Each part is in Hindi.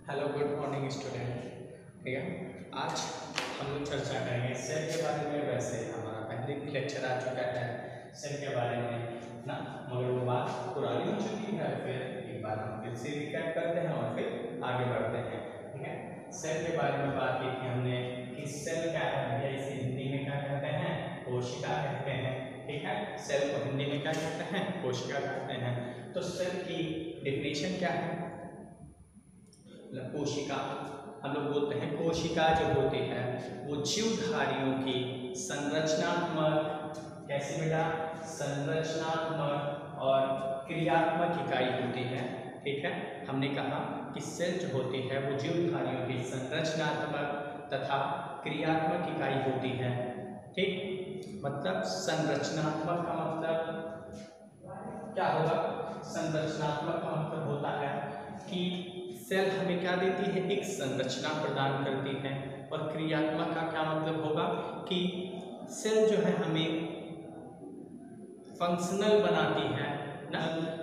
Hello good morning student. ठीक है, आज हम लोग चर्चा करेंगे सेल के बारे में। वैसे हमारा पहले भी लेक्चर आ चुका है सेल के बारे में ना, मगर वो बात पुरानी हो चुकी है। फिर एक बार हम फिर से रिकैप करते हैं और फिर आगे बढ़ते हैं। ठीक है, सेल के बारे में बात की थी हमने कि सेल क्या है भैया, इसे हिंदी में क्या कहते हैं? कोशिका कहते हैं। ठीक है, सेल को हिंदी में क्या कहते हैं? कोशिका कहते हैं। तो सेल की डेफिनेशन क्या है? कोशिका, हम लोग बोलते हैं कोशिका जो होती है वो जीवधारियों की संरचनात्मक, कैसे बेटा, संरचनात्मक और क्रियात्मक इकाई होती है। ठीक है, हमने कहा कि सेल जो होती है वो जीवधारियों की संरचनात्मक तथा क्रियात्मक इकाई होती है। ठीक, मतलब संरचनात्मक का मतलब क्या होगा? संरचनात्मक का मतलब होता है कि सेल हमें क्या देती है? एक संरचना प्रदान करती है। और क्रियात्मक का क्या मतलब होगा कि सेल जो है हमें फंक्शनल बनाती है ना,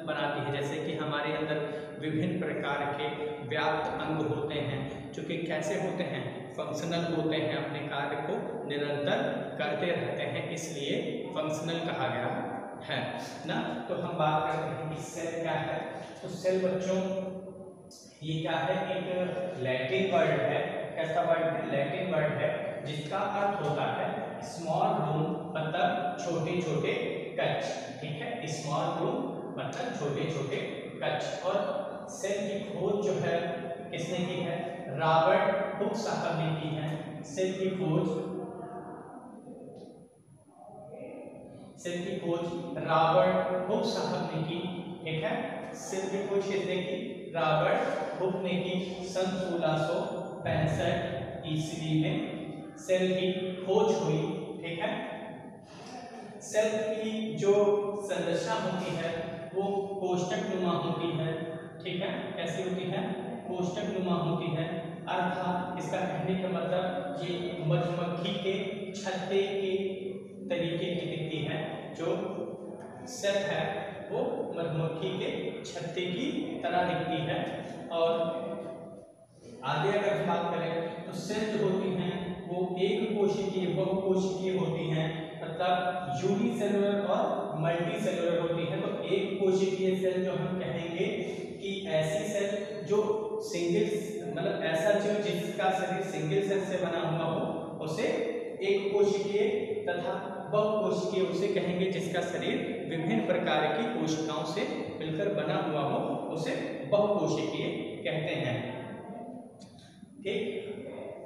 बनाती है। जैसे कि हमारे अंदर विभिन्न प्रकार के व्याप्त अंग होते हैं जो कि कैसे होते हैं? फंक्शनल होते हैं, अपने कार्य को निरंतर करते रहते हैं, इसलिए फंक्शनल कहा गया है ना। तो हम बात करते हैं कि सेल क्या है। तो सेल बच्चों ये क्या है? एक लैटिन वर्ड है। कैसा वर्ड है? लैटिन वर्ड है, जिसका अर्थ होता है स्मॉल रूम, मतलब छोटे छोटे कच। ठीक है, स्मॉल रूम मतलब छोटे छोटे कच। और सेल की खोज जो है किसने की है? रॉबर्ट हुक साहब ने की है। सेल की खोज रॉबर्ट हुक साहब ने की। ठीक है, सेल की खोज किसने की? रॉबर्ट हुक ने की। सन 1665 ईस्वी में सेल की खोज हुई। ठीक है, सेल की जो संरचना होती है वो कोष्ठक नुमा होती है। ठीक है, कैसी होती है? कोष्ठक नुमा होती है। अर्थात इसका कहने का मतलब ये मधुमक्खी के छत्ते के तरीके की दिखती है। जो सेल है वो मधुमक्खी के छत्ते की तरह दिखती है। और आगे अगर हम बात करें तो सेल जो होती हैं वो एक कोशिकीय, बहुकोशिकीय होती हैं। मतलब यूनिसेलुलर और मल्टीसेलुलर होती है। तो एक कोशिकीय सेल जो हम कहेंगे कि ऐसी सेल जो सिंगल, मतलब ऐसा जीव जिसका शरीर सिंगल सेल से बना हुआ हो उसे एक कोशिकीय, तथा बहुकोशिकीय उसे कहेंगे जिसका शरीर विभिन्न प्रकार की कोशिकाओं से मिलकर बना हुआ हो, उसे बहुकोशिकीय कहते हैं। ठीक,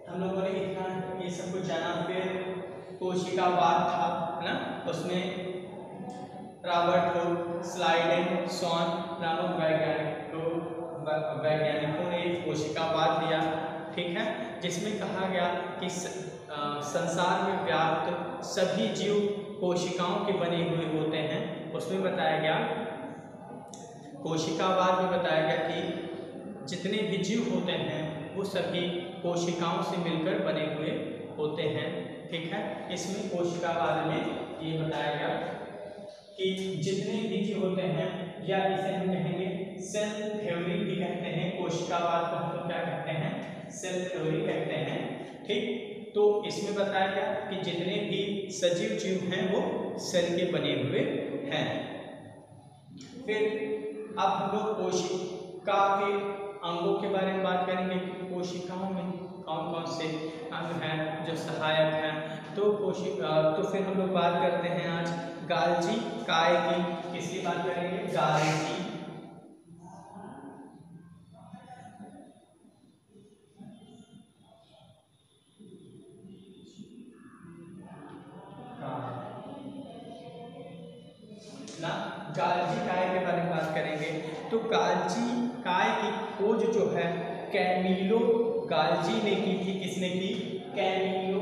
हम लोगों ने इतना ये सब कुछ जाना। फिर कोशिकावाद था ना, उसमें रॉबर्ट हुक, स्लाइडेन, सॉन नामक वैज्ञानिकों ने कोशिकावाद दिया। ठीक है, जिसमें कहा गया कि संसार में व्याप्त सभी जीव कोशिकाओं के बने हुए होते हैं। उसमें बताया गया, कोशिकावाद में बताया गया कि जितने भी जीव होते हैं वो सभी कोशिकाओं से मिलकर बने हुए होते हैं। ठीक है, इसमें कोशिकावाद में ये बताया गया कि जितने भी जीव होते हैं, या इसे हम कहेंगे सेल थ्योरी भी कहते हैं। कोशिकावाद को हम लोग क्या कहते हैं? सेल थ्योरी कहते हैं। ठीक, तो इसमें बताया गया कि जितने भी सजीव जीव हैं वो सेल के बने हुए हैं। फिर अब हम लोग कोशिका के अंगों के बारे में बात करेंगे कि कोशिकाओं में कौन कौन से अंग हैं जो सहायक हैं। तो फिर हम लोग बात करते हैं आज गाल्जी काय की। किसकी बात करेंगे? गाल्जी ना, गाल्जी काय के बारे में बात करेंगे। तो गाल्जी काय की खोज जो है कैमिलो गाल्जी ने की थी। किसने की? कैमिलो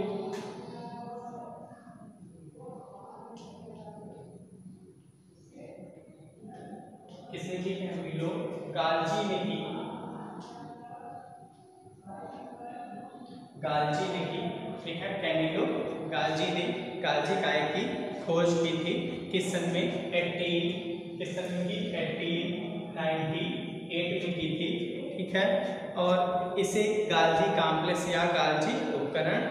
किसने की? कैमिलो गाल्जी ने की। गाल्जी ने की। ठीक है, कैमिलो गाल्जी ने गाल्जी काय की खोज की थी। किस सन में? 1898 में की थी। ठीक है। और इसे गाल्जी कॉम्प्लेक्स या गाल्जी उपकरण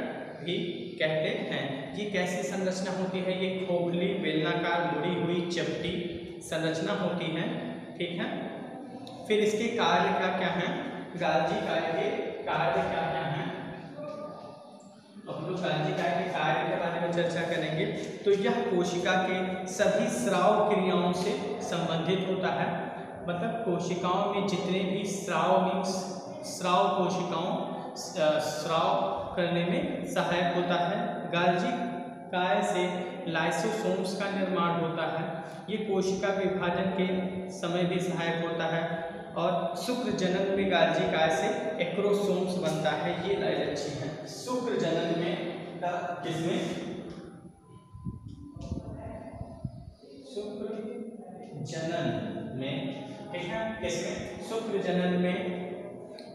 भी कहते हैं। ये कैसी संरचना होती है? ये खोखली बेलनाकार मुड़ी हुई चपटी संरचना होती है, ठीक है। फिर इसके कार्य क्या क्या हैं? गाल्जी काय के कार्य क्या क्या हैं? अब लोग गाल्जी काय के कार्य के बारे में चर्चा करेंगे। तो यह कोशिका के सभी स्राव क्रियाओं से संबंधित होता है। मतलब कोशिकाओं में जितने भी स्राव कोशिकाओं स्राव करने में सहायक होता है। गाल्जी काय से लाइसोसोम्स का निर्माण होता है। ये कोशिका विभाजन के समय भी सहायक होता है। और शुक्र जनन में गाल्जी काय से एक्रोसोम्स बनता है। ये लाइन अच्छी है। शुक्र जनन में किसमें? शुक्र जनन में, ठीक है, किसमें? शुक्र जनन में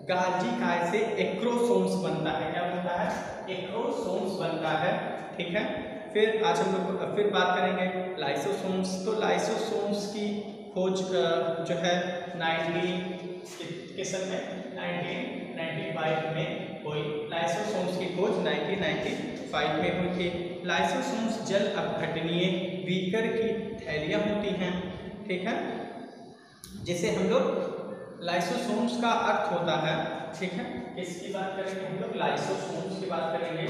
गाल्जी काय से एक्रोसोम्स बनता है। क्या बनता है? एक्रोसोम्स बनता है, ठीक है। फिर आज हम लोग फिर बात करेंगे लाइसोसोम्स। तो लाइसोसोम्स की खोज जो है 1995 में हुई। लाइसोसोम्स की खोज 1995 में हुई थी। लाइसोसोम्स जल अपघटनीय बीकर की थैलियाँ होती हैं, ठीक है, जिसे हम लोग लाइसोसोम्स का अर्थ होता है, ठीक है। किसकी बात करेंगे हम लोग? लाइसोसोम्स की बात करेंगे।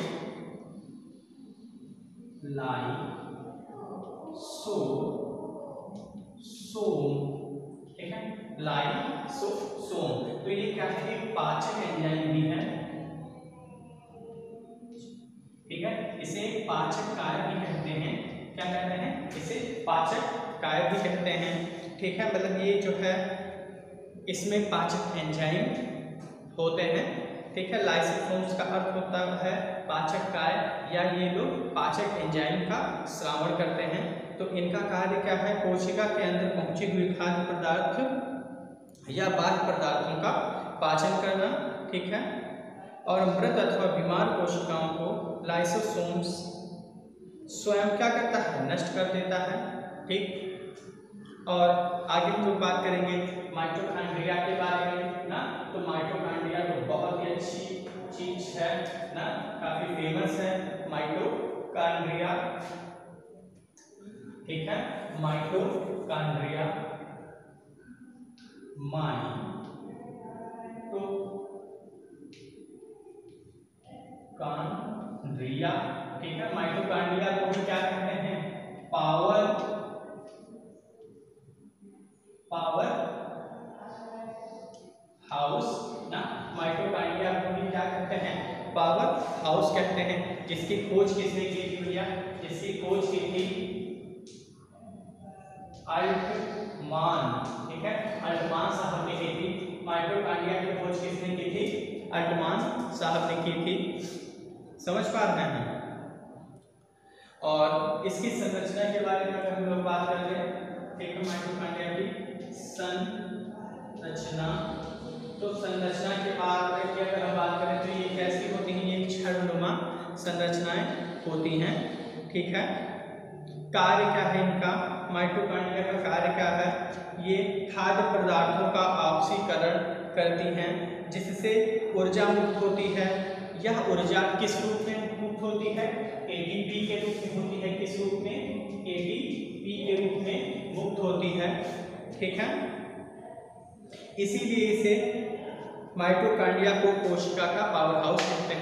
ठीक है, लाइसोसोम। तो ये क्या है? एक पाचक एंजाइम भी है, ठीक है। इसे पाचक काय भी कहते हैं। क्या कहते हैं? इसे पाचक काय भी कहते हैं, ठीक है। मतलब ये जो है इसमें पाचक एंजाइम होते हैं, ठीक है। लाइसोसोम्स का अर्थ होता है पाचक काय, या ये लोग पाचक एंजाइम का श्रावण करते हैं। तो इनका कार्य क्या है? कोशिका के अंदर पहुंची हुई खाद्य पदार्थ या बाह्य पदार्थों का पाचन करना, ठीक है। और मृत अथवा बीमार कोशिकाओं को लाइसोसोम्स स्वयं क्या करता है? नष्ट कर देता है, ठीक। और आगे हम लोग बात करेंगे माइटोकॉन्ड्रिया के बारे में ना। तो माइटोकॉन्ड्रिया तो बहुत ही अच्छी चीज है ना, काफी फेमस है माइटोकॉन्ड्रिया, ठीक है। माइटोकॉन्ड्रिया माइटोकॉन्ड्रिया, ठीक है। माइटोकॉन्ड्रिया को भी क्या कहते हैं? पावर हाउस ना। माइटोकॉन्ड्रिया को भी क्या कहते हैं? पावर हाउस कहते हैं। जिसकी खोज किसने की थी भैया? जिसकी खोज की थी अल्टमान, ठीक है, अल्टमान साहब ने की थी। माइटोकॉन्ड्रिया की खोज किसने की थी? अल्टमान साहब ने की थी। समझ पा रहे हैं? और इसकी संरचना के बारे में अगर हम लोग बात कर ले, ठीक है, माइटोकॉन्ड्रिया की संरचना। तो संरचना के बाद की अगर हम बात करें तो ये कैसी होती हैं? ये क्षणनुमा संरचनाएं होती हैं, ठीक है। कार्य क्या है इनका? माइटोकॉन्ड्रिया का कार्य क्या है? ये खाद्य पदार्थों का आपसीकरण करती हैं, जिससे ऊर्जा मुक्त होती है। यह ऊर्जा किस रूप में मुक्त होती है? एटीपी के रूप में होती है। किस रूप में? एटीपी के रूप में मुक्त होती है, ठीक है। इसीलिए इसे माइटोकॉन्ड्रिया को कोशिका का पावर हाउस कहते